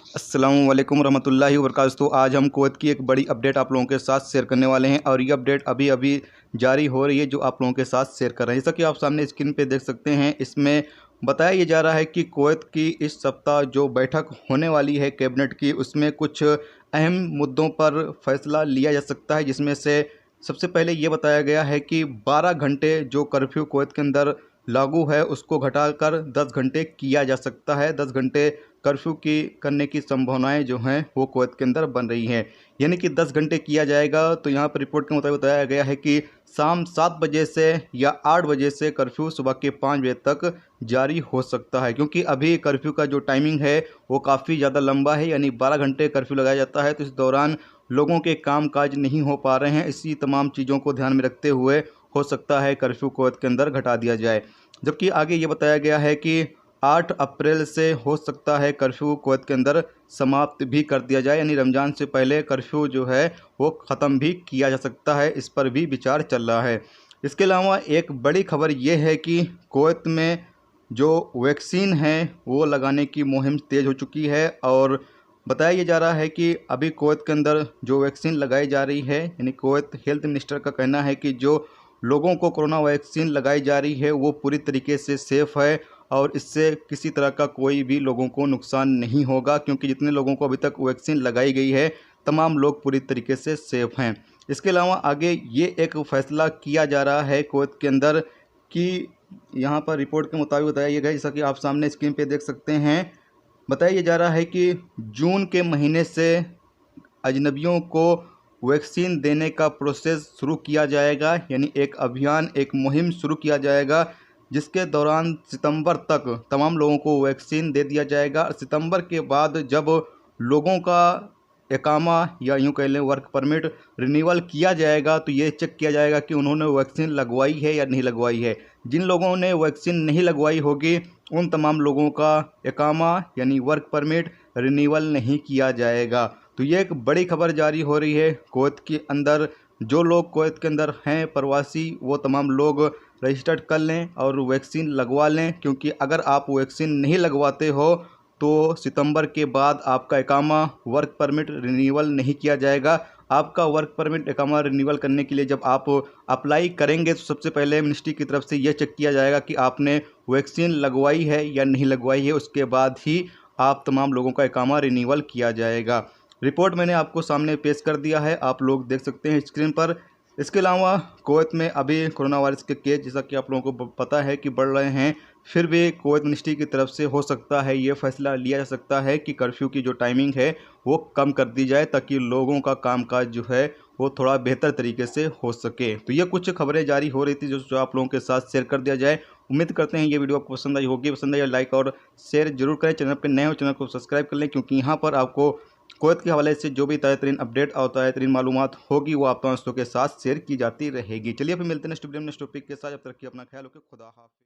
अस्सलामु अलैकुम रहमतुल्लाहि व बरकातहू। तो आज हम कुवैत की एक बड़ी अपडेट आप लोगों के साथ शेयर करने वाले हैं और ये अपडेट अभी अभी जारी हो रही है जो आप लोगों के साथ शेयर कर रहे हैं। जैसा कि आप सामने स्क्रीन पे देख सकते हैं, इसमें बताया ये जा रहा है कि कुवैत की इस सप्ताह जो बैठक होने वाली है कैबिनेट की, उसमें कुछ अहम मुद्दों पर फैसला लिया जा सकता है, जिसमें से सबसे पहले ये बताया गया है कि 12 घंटे जो कर्फ्यू कुवैत के अंदर लागू है उसको घटाकर 10 घंटे किया जा सकता है। 10 घंटे कर्फ्यू की करने की संभावनाएं जो हैं वो कुवैत के अंदर बन रही हैं, यानी कि 10 घंटे किया जाएगा। तो यहाँ पर रिपोर्ट के मुताबिक बताया गया है कि शाम 7 बजे से या 8 बजे से कर्फ्यू सुबह के 5 बजे तक जारी हो सकता है, क्योंकि अभी कर्फ्यू का जो टाइमिंग है वो काफ़ी ज़्यादा लंबा है, यानी 12 घंटे कर्फ्यू लगाया जाता है। तो इस दौरान लोगों के काम काज नहीं हो पा रहे हैं। इसी तमाम चीज़ों को ध्यान में रखते हुए हो सकता है कर्फ्यू कुवैत के अंदर घटा दिया जाए। जबकि आगे ये बताया गया है कि 8 अप्रैल से हो सकता है कर्फ्यू कुवैत के अंदर समाप्त भी कर दिया जाए, यानी रमज़ान से पहले कर्फ्यू जो है वो ख़त्म भी किया जा सकता है। इस पर भी विचार चल रहा है। इसके अलावा एक बड़ी खबर ये है कि कुवैत में जो वैक्सीन है वो लगाने की मुहिम तेज़ हो चुकी है और बताया ये जा रहा है कि अभी कुवैत के अंदर जो वैक्सीन लगाई जा रही है, यानी कुवैत हेल्थ मिनिस्टर का कहना है कि जो लोगों को कोरोना वैक्सीन लगाई जा रही है वो पूरी तरीके से सेफ़ है और इससे किसी तरह का कोई भी लोगों को नुकसान नहीं होगा, क्योंकि जितने लोगों को अभी तक वैक्सीन लगाई गई है तमाम लोग पूरी तरीके से सेफ़ हैं। इसके अलावा आगे ये एक फ़ैसला किया जा रहा है कुवैत के अंदर कि यहाँ पर रिपोर्ट के मुताबिक बताया गया, जैसा कि आप सामने स्क्रीन पे देख सकते हैं, बताया जा रहा है कि जून के महीने से अजनबियों को वैक्सीन देने का प्रोसेस शुरू किया जाएगा, यानी एक अभियान, एक मुहिम शुरू किया जाएगा, जिसके दौरान सितंबर तक तमाम लोगों को वैक्सीन दे दिया जाएगा। और सितंबर के बाद जब लोगों का इकामा या यूँ कह लें वर्क परमिट रिन्यूअल किया जाएगा तो ये चेक किया जाएगा कि उन्होंने वैक्सीन लगवाई है या नहीं लगवाई है। जिन लोगों ने वैक्सीन नहीं लगवाई होगी उन तमाम लोगों का इकामा यानी वर्क परमिट रिन्यूअल नहीं किया जाएगा। तो ये एक बड़ी खबर जारी हो रही है कुवैत के अंदर। जो लोग कुवैत के अंदर हैं प्रवासी, वो तमाम लोग रजिस्टर्ड कर लें और वैक्सीन लगवा लें, क्योंकि अगर आप वैक्सीन नहीं लगवाते हो तो सितंबर के बाद आपका इकामा वर्क परमिट रिन्यूअल नहीं किया जाएगा। आपका वर्क परमिट इकामा रिन्यूअल करने के लिए जब आप अप्लाई करेंगे तो सबसे पहले मिनिस्ट्री की तरफ से यह चेक किया जाएगा कि आपने वैक्सीन लगवाई है या नहीं लगवाई है। उसके बाद ही आप तमाम लोगों का इकामा रिन्यूअल किया जाएगा। रिपोर्ट मैंने आपको सामने पेश कर दिया है, आप लोग देख सकते हैं स्क्रीन पर। इसके अलावा कुवैत में अभी कोरोना वायरस के केस, जैसा कि आप लोगों को पता है कि बढ़ रहे हैं, फिर भी कुवैत मिनिस्ट्री की तरफ से हो सकता है ये फैसला लिया जा सकता है कि कर्फ्यू की जो टाइमिंग है वो कम कर दी जाए, ताकि लोगों का कामकाज जो है वो थोड़ा बेहतर तरीके से हो सके। तो ये कुछ खबरें जारी हो रही थी जो आप लोगों के साथ शेयर कर दिया जाए। उम्मीद करते हैं ये वीडियो आपको पसंद आई होगी। पसंद आई लाइक और शेयर जरूर करें। चैनल पर नए हो चैनल को सब्सक्राइब कर लें, क्योंकि यहाँ पर आपको कुवैत के हवाले से जो भी ताज़ा तरीन अपडेट और ताज़ा तरीन मालूमात होगी वो आप दोस्तों के साथ शेयर की जाती रहेगी। चलिए फिर मिलते हैं नेक्स्ट वीडियो में नेक्स्ट टॉपिक के साथ। जब तक कि अपना ख्याल रखें। खुदा हाफिज़।